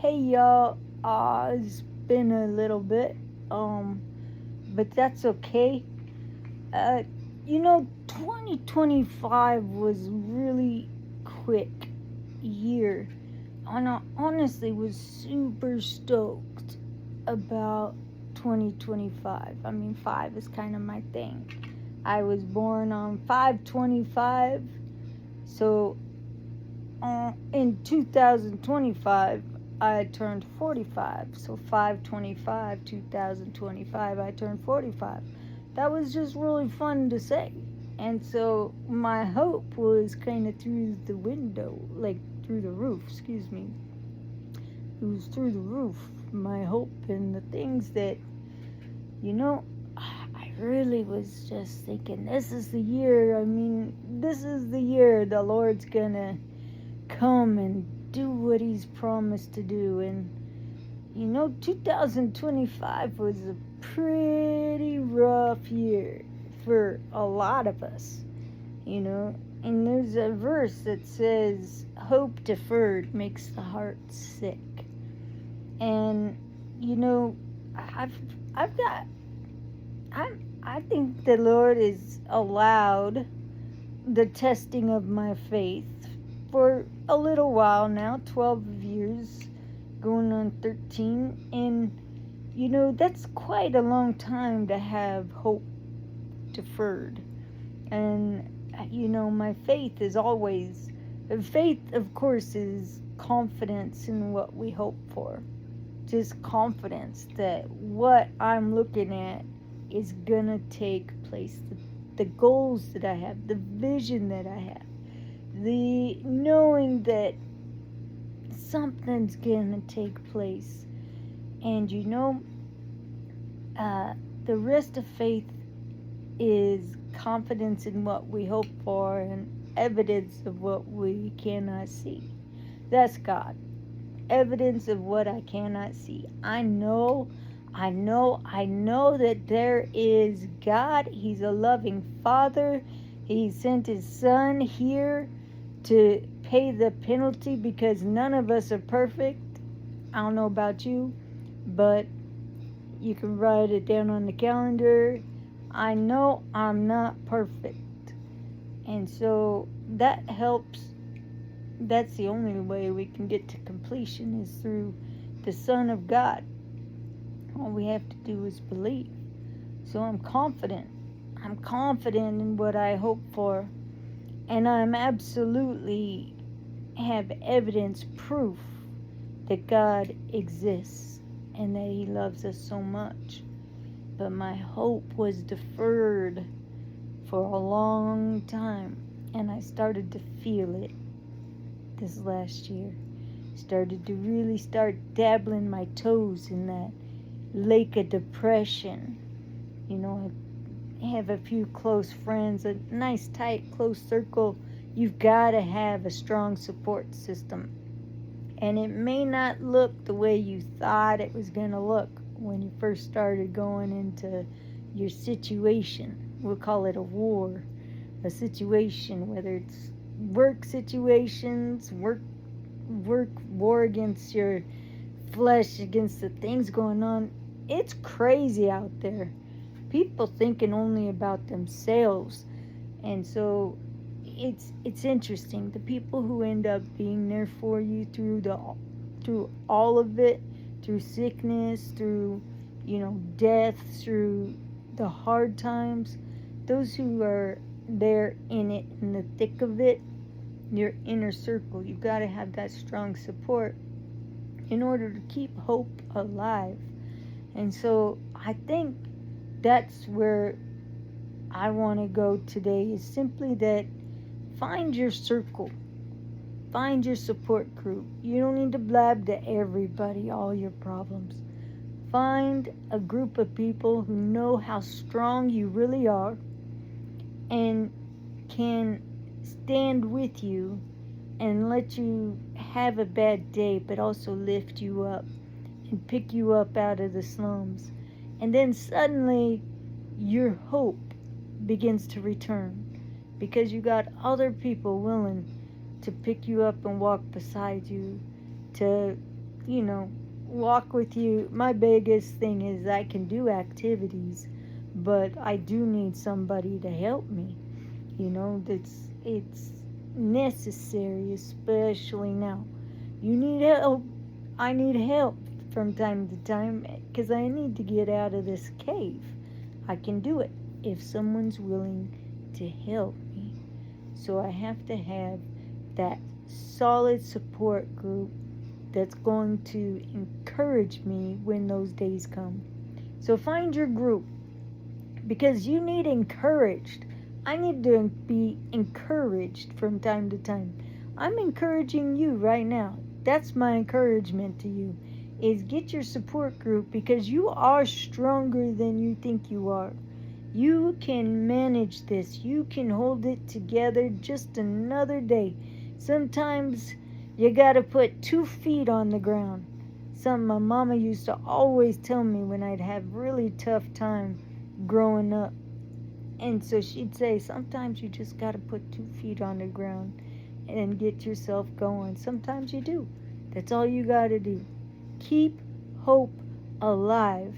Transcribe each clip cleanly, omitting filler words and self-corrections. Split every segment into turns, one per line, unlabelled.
Hey y'all, it's been a little bit, um, but that's okay. Uh, 2025 was really quick year, and I honestly was super stoked about 2025. I mean, five is kind of my thing. I was born on 5/25, so in 2025 I turned 45. So 5/25 2025 I turned 45. That was just really fun to say. And so my hope was kind of through the window, like through the roof, excuse me. It was through the roof, my hope, and the things that, you know, I really was just thinking, this is the year. I mean, this is the year the Lord's gonna come and do what he's promised to do. And 2025 was a pretty rough year for a lot of us, and there's a verse that says hope deferred makes the heart sick. And you know i've I've got I think the Lord has allowed the testing of my faith for a little while now, 12 years, going on 13. And, that's quite a long time to have hope deferred. And, my faith is always, faith, of course, is confidence in what we hope for. Just confidence that what I'm looking at is going to take place. The goals that I have, the vision that I have, the knowing that something's gonna take place. And the rest of faith is confidence in what we hope for and evidence of what we cannot see. That's God. Evidence of what I cannot see. I know that there is God. He's a loving Father. He sent his Son here to pay the penalty because none of us are perfect. I don't know about you, but you can write it down on the calendar. I know I'm not perfect. And so that helps. That's the only way we can get to completion is through the Son of God. All we have to do is believe. So I'm confident. I'm confident in what I hope for. And I'm absolutely have evidence, proof that God exists and that he loves us so much. But my hope was deferred for a long time. And I started to feel it this last year. Started to really start dabbling my toes in that lake of depression. I have a few close friends, a nice, tight, close circle. You've got to have a strong support system. And it may not look the way you thought it was going to look when you first started going into your situation. We'll call it a war, a situation, whether it's work situations, war against your flesh, against the things going on. It's crazy out there. People thinking only about themselves. And so it's interesting. The people who end up being there for you through all of it, through sickness, through death, through the hard times, those who are there in it, in the thick of it, your inner circle. You've got to have that strong support in order to keep hope alive. And so I think that's where I want to go today, is simply that find your circle. Find your support group. You don't need to blab to everybody all your problems. Find a group of people who know how strong you really are and can stand with you and let you have a bad day, but also lift you up and pick you up out of the slums. And then suddenly your hope begins to return because you got other people willing to pick you up and walk beside you, to you know, walk with you. My biggest thing is I can do activities, but I do need somebody to help me. You know, it's necessary, especially now. You need help. I need help from time to time because I need to get out of this cave. I can do it if someone's willing to help me. So I have to have that solid support group that's going to encourage me when those days come. So find your group because you need encouraged. I need to be encouraged from time to time. I'm encouraging you right now. That's my encouragement to you is get your support group because you are stronger than you think you are. You can manage this. You can hold it together just another day. Sometimes you got to put 2 feet on the ground. Something my mama used to always tell me when I'd have really tough time growing up. And so she'd say, sometimes you just got to put 2 feet on the ground and get yourself going. Sometimes you do. That's all you got to do. Keep hope alive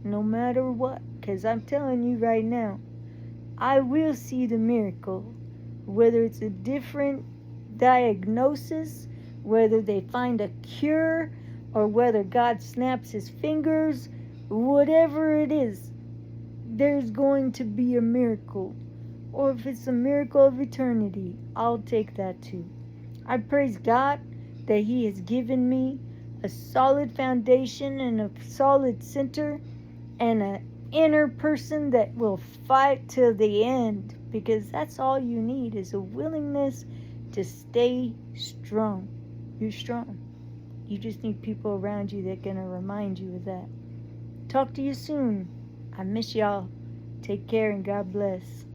no matter what. Because I'm telling you right now, I will see the miracle. Whether it's a different diagnosis, whether they find a cure, or whether God snaps his fingers, whatever it is, there's going to be a miracle. Or if it's a miracle of eternity, I'll take that too. I praise God that he has given me a solid foundation and a solid center and an inner person that will fight till the end, because that's all you need is a willingness to stay strong. You're strong. You just need people around you that are going to remind you of that. Talk to you soon. I miss y'all. Take care and God bless.